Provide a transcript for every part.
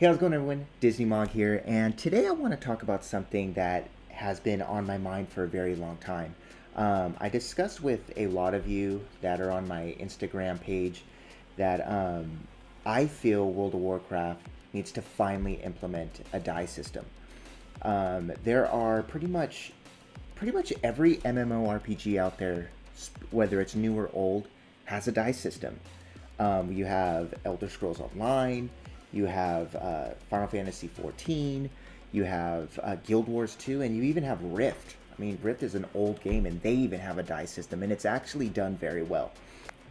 Hey, how's it going, everyone? Disney Mog here, and today I want to talk about something that has been on my mind for a very long time. I discussed with a lot of you that are on my Instagram page that I feel World of Warcraft needs to finally implement a die system. There are pretty much every MMORPG out there, whether it's new or old, has a die system. You have Elder Scrolls Online, you have Final Fantasy 14, you have Guild Wars 2, and you even have Rift. I mean, Rift is an old game, and they even have a die system, and it's actually done very well.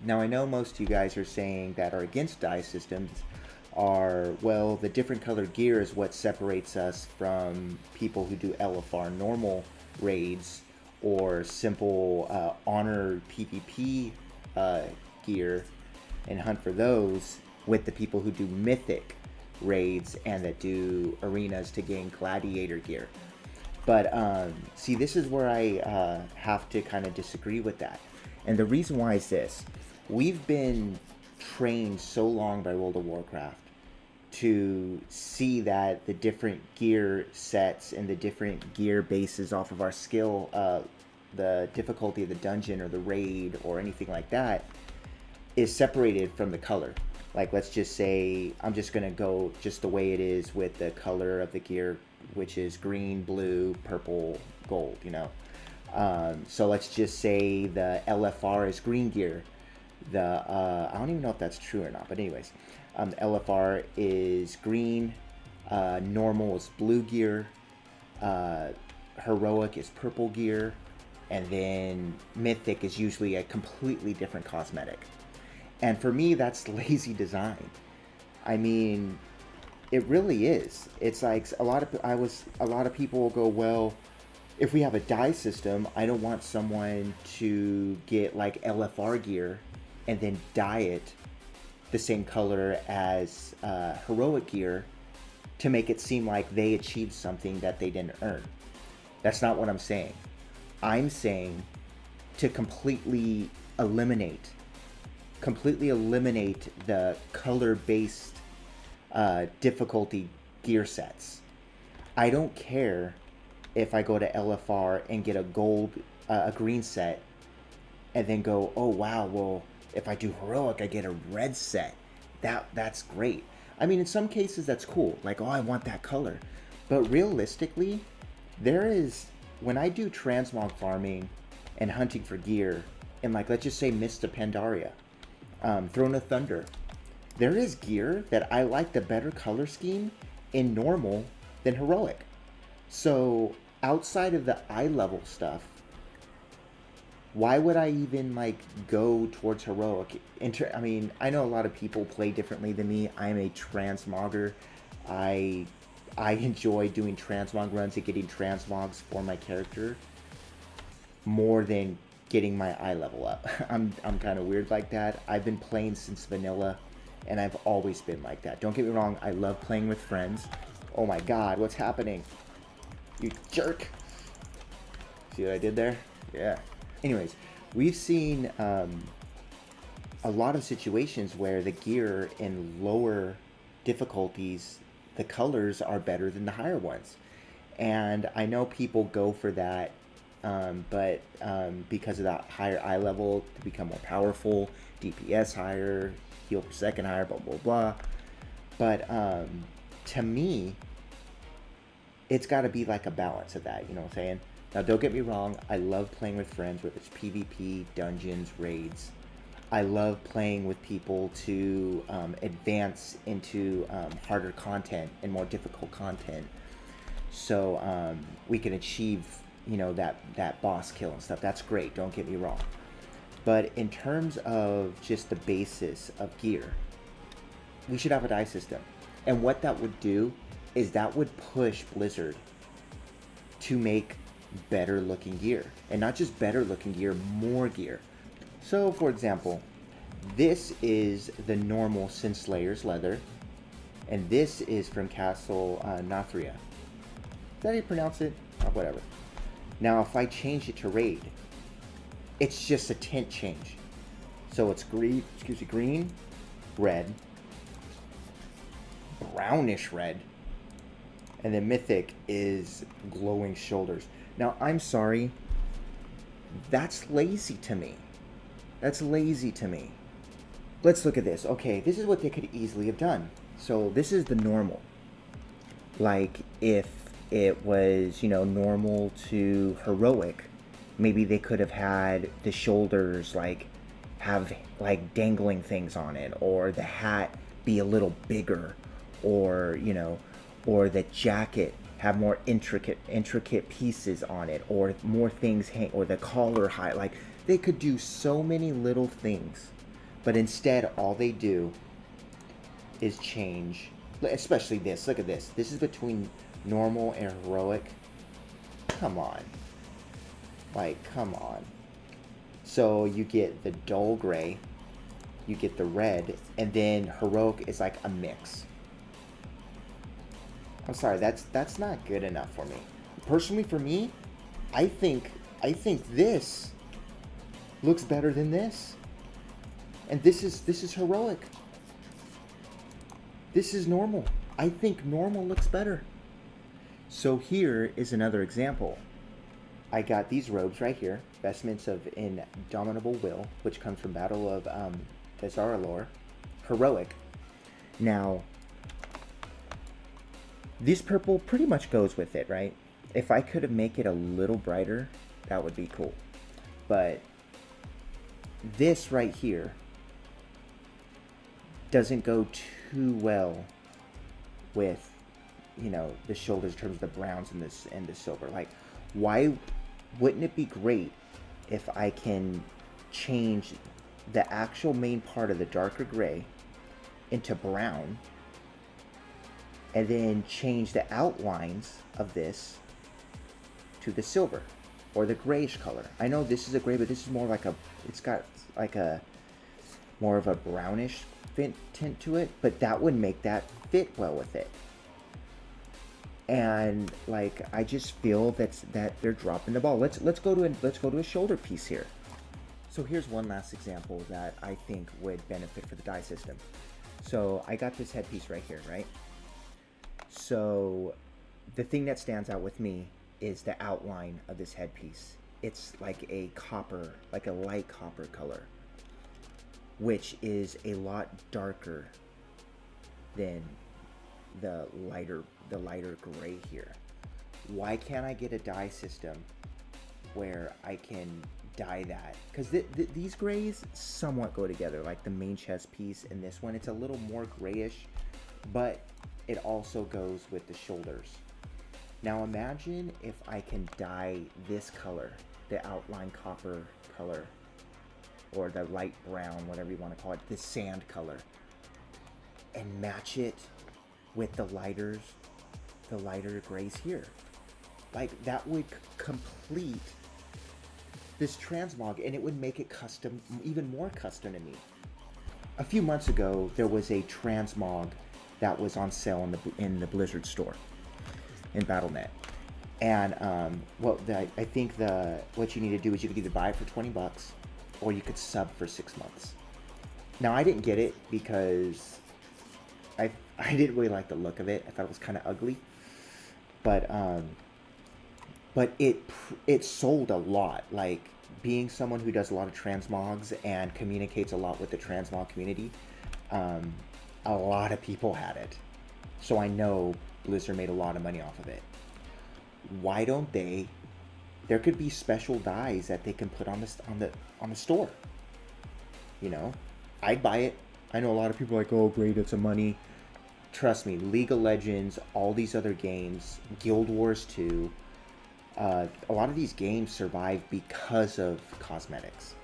Now, I know most of you guys are saying that are against die systems are, well, the different colored gear is what separates us from people who do LFR normal raids or simple honor PvP gear and hunt for those with the people who do mythic raids and that do arenas to gain gladiator gear. But see, this is where I have to kind of disagree with that. And the reason why is this. We've been trained so long by World of Warcraft to see that the different gear sets and the different gear bases off of our skill, the difficulty of the dungeon or the raid or anything like that, is separated from the color. Like, let's just say I'm just going to go just the way it is with the color of the gear, which is green, blue, purple, gold, you know. So let's just say the LFR is green gear. I don't even know if that's true or not, but anyways, LFR is green, normal is blue gear, heroic is purple gear, and then mythic is usually a completely different cosmetic. And for me, that's lazy design. I mean, it really is. It's like a lot of people will go, well, if we have a die system, I don't want someone to get like LFR gear and then dye it the same color as heroic gear to make it seem like they achieved something that they didn't earn. That's not what I'm saying. I'm saying to completely eliminate the color-based difficulty gear sets. I don't care if I go to LFR and get a green set, and then go, oh wow, well, if I do heroic, I get a red set. That's great. I mean, in some cases that's cool. Like, oh, I want that color. But realistically, when I do transmog farming and hunting for gear, and like, let's just say Mist of Pandaria, Throne of Thunder, there is gear that I like the better color scheme in normal than heroic. So outside of the eye level stuff, why would I even like go towards heroic? I mean, I know a lot of people play differently than me. I'm a transmogger. I enjoy doing transmog runs and getting transmogs for my character more than getting my eye level up. I'm kind of weird like that. I've been playing since vanilla, and I've always been like that. Don't get me wrong, I love playing with friends. Oh my god, what's happening? You jerk! See what I did there? Yeah. Anyways, we've seen a lot of situations where the gear in lower difficulties, the colors are better than the higher ones. And I know people go for that, but because of that higher eye level to become more powerful, DPS higher, heal per second higher, blah blah blah. But to me, it's got to be like a balance of that, you know what I'm saying? Now, don't get me wrong, I love playing with friends, whether it's PvP, dungeons, raids. I love playing with people to advance into harder content and more difficult content, so we can achieve, you know, that boss kill and stuff. That's great, don't get me wrong. But in terms of just the basis of gear, we should have a die system. And what that would do is that would push Blizzard to make better looking gear. And not just better looking gear, more gear. So, for example, this is the normal Sinslayer's leather. And this is from Castle Nathria. Is that how you pronounce it? Oh, whatever. Now, if I change it to raid, it's just a tint change. So it's green, red, brownish red. And then mythic is glowing shoulders. Now, I'm sorry. That's lazy to me. That's lazy to me. Let's look at this. Okay, this is what they could easily have done. So this is the normal. Like if it was, normal to heroic, maybe they could have had the shoulders like have like dangling things on it, or the hat be a little bigger, or or the jacket have more intricate pieces on it, or more things hang, or the collar high. Like they could do so many little things, but instead all they do is change. Especially this. Look at this. This is between normal and heroic. Come on. Like, come on. So you get the dull gray, you get the red, and then heroic is like a mix. I'm sorry, that's not good enough for me. Personally, for me, I think this looks better than this. And this is heroic. This is normal. I think normal looks better. So here is another example. I got these robes right here, vestments of indomitable will, which comes from Battle of Azaralor, heroic. Now, this purple pretty much goes with it, right? If I could make it a little brighter, that would be cool. But this right here doesn't go too well with, the shoulders in terms of the browns and the silver. Like, why wouldn't it be great if I can change the actual main part of the darker gray into brown, and then change the outlines of this to the silver or the grayish color? I know this is a gray, but this is more like it's got like a more of a brownish tint to it, but that would make that fit well with it. And like, I just feel that they're dropping the ball. Let's go to a shoulder piece here. So here's one last example that I think would benefit for the dye system. So I got this headpiece right here, right? So the thing that stands out with me is the outline of this headpiece. It's like a copper, like a light copper color, which is a lot darker than the lighter gray here. Why can't I get a dye system where I can dye that? Because these grays somewhat go together, like the main chest piece and this one. It's a little more grayish, but it also goes with the shoulders. Now imagine if I can dye this color, the outline copper color, or the light brown, whatever you want to call it, the sand color, and match it with the lighter grays here. Like, that would complete this transmog, and it would make it custom, even more custom to me. A few months ago, there was a transmog that was on sale in the Blizzard store in Battle.net. And I think what you need to do is you could either buy it for $20 or you could sub for 6 months. Now, I didn't get it because I didn't really like the look of it. I thought it was kind of ugly, but it sold a lot. Like, being someone who does a lot of transmogs and communicates a lot with the transmog community, a lot of people had it. So I know Blizzard made a lot of money off of it. Why don't there could be special dyes that they can put on the store. I'd buy it. I know a lot of people are like, oh great, it's a money. Trust me, League of Legends, all these other games, Guild Wars 2, a lot of these games survive because of cosmetics.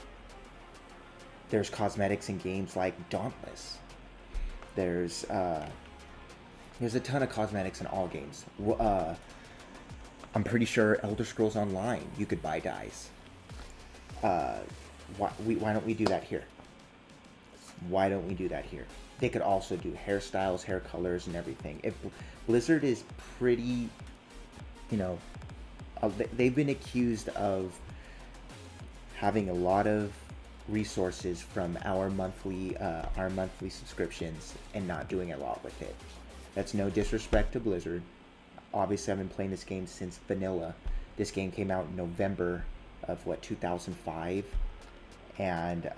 There's cosmetics in games like Dauntless. There's a ton of cosmetics in all games. I'm pretty sure Elder Scrolls Online, you could buy dyes. Why don't we do that here? Why don't we do that here? They could also do hairstyles, hair colors, and everything. If Blizzard is pretty, they've been accused of having a lot of resources from our monthly subscriptions and not doing a lot with it. That's no disrespect to Blizzard. Obviously, I've been playing this game since vanilla. This game came out in November of 2005, and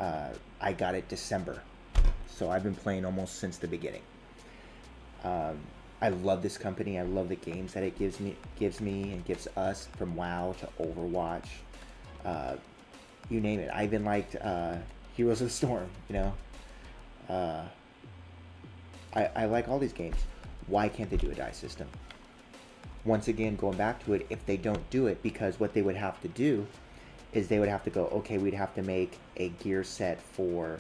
I got it December. So I've been playing almost since the beginning. I love this company. I love the games that it gives me and gives us, from WoW to Overwatch. You name it. I even liked Heroes of the Storm. I like all these games. Why can't they do a die system? Once again, going back to it, if they don't do it, because what they would have to do is they would have to go, okay, we'd have to make a gear set for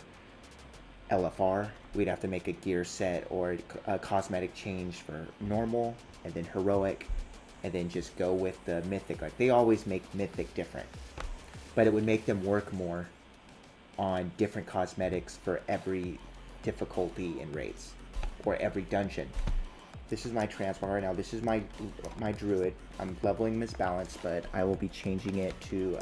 LFR, we'd have to make a gear set or a cosmetic change for normal, and then heroic, and then just go with the mythic. Like, they always make mythic different, but it would make them work more on different cosmetics for every difficulty in raids or every dungeon. This is my transmog right now. This is my druid. I'm leveling this balance, but I will be changing it to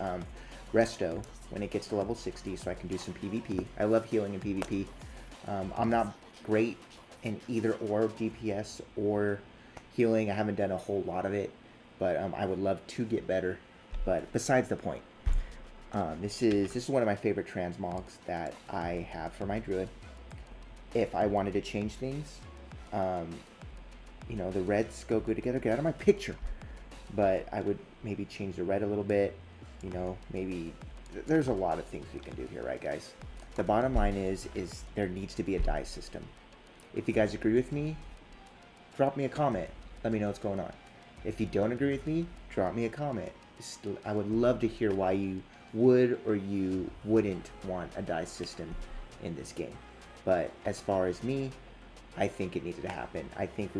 resto when it gets to level 60, so I can do some PvP. I love healing in PvP. I'm not great in either or DPS or healing. I haven't done a whole lot of it, but I would love to get better. But besides the point, this is one of my favorite transmogs that I have for my druid. If I wanted to change things, the reds go good together. Get out of my picture. But I would maybe change the red a little bit. Maybe there's a lot of things we can do here, right, guys? The bottom line is there needs to be a die system. If you guys agree with me, drop me a comment. Let me know what's going on. If you don't agree with me, drop me a comment. I would love to hear why you would or you wouldn't want a die system in this game. But as far as me, I think it needed to happen. I think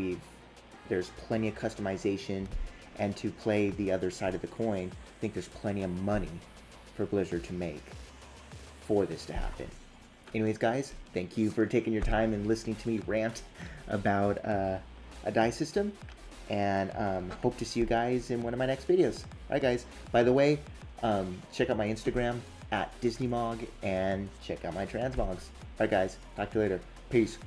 there's plenty of customization, and to play the other side of the coin, I think there's plenty of money for Blizzard to make for this to happen. Anyways, guys, thank you for taking your time and listening to me rant about a die system, and hope to see you guys in one of my next videos. Alright, guys, by the way, check out my Instagram @DisneyMog and check out my transmogs. Alright, guys, talk to you later. Peace.